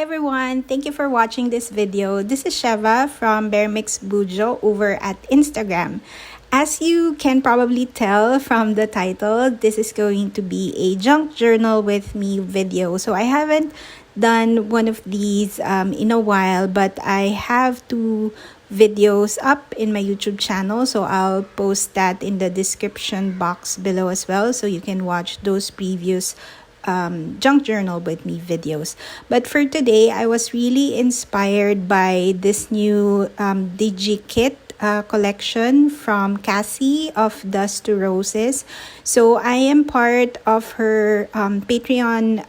Hi everyone, thank you for watching this video. This is Sheva from Bear Mix Bujo over at Instagram. As you can probably tell from the title, this is going to be a junk journal with me video. So I haven't done one of these in a while, but I have two videos up in my YouTube channel, so I'll post that in the description box below as well, so you can watch those previous junk journal with me videos. But for today, I was really inspired by this new digi kit collection from Cassie of Dust to Roses. So I am part of her Patreon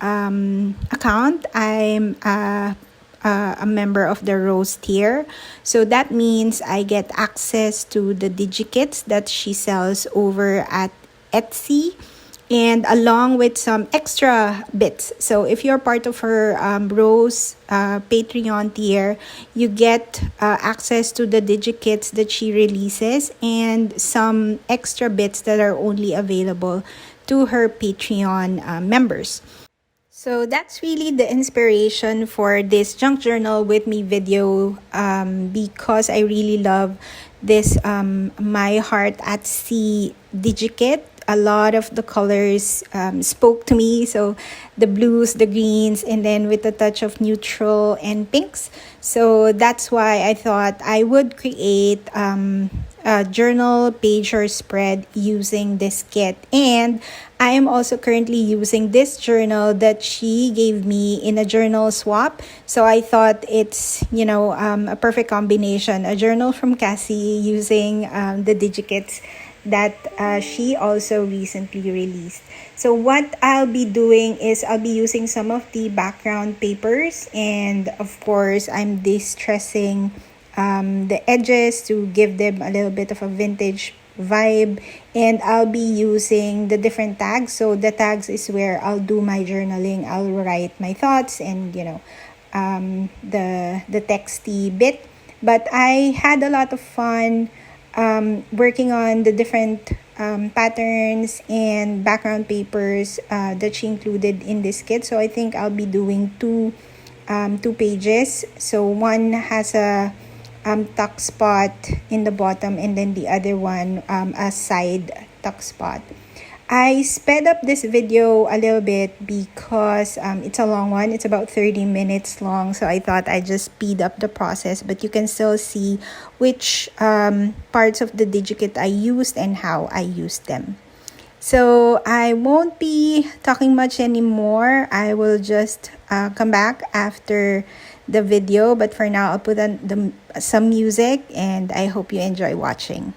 account. I'm a member of the Rose tier. So that means I get access to the digikits that she sells over at Etsy, and along with some extra bits. So if you're part of her Rose Patreon tier, you get access to the digikits that she releases and some extra bits that are only available to her Patreon members. So that's really the inspiration for this junk journal with me video, because I really love this My Heart at Sea digikit. A lot of the colors spoke to me, so the blues, the greens, and then with a touch of neutral and pinks. So that's why I thought I would create a journal page or spread using this kit. And I am also currently using this journal that she gave me in a journal swap. So I thought it's, a perfect combination. A journal from Cassie using the digikits that she also recently released. So what I'll be doing is I'll be using some of the background papers, and of course I'm distressing the edges to give them a little bit of a vintage vibe, and I'll be using the different tags. So the tags is where I'll do my journaling. I'll write my thoughts and the texty bit. But I had a lot of fun working on the different patterns and background papers that she included in this kit. So I think I'll be doing two pages. So one has a tuck spot in the bottom, and then the other one a side tuck spot. I sped up this video a little bit because it's a long one. It's about 30 minutes long. So I thought I'd just speed up the process. But you can still see which parts of the digikit I used and how I used them. So I won't be talking much anymore. I will just come back after the video. But for now, I'll put on some music, and I hope you enjoy watching.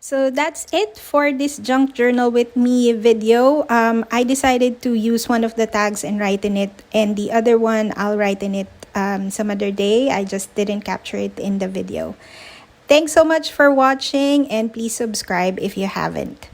So that's it for this junk journal with me video. I decided to use one of the tags and write in it, and the other one I'll write in it some other day. I just didn't capture it in the video. Thanks so much for watching, and please subscribe if you haven't.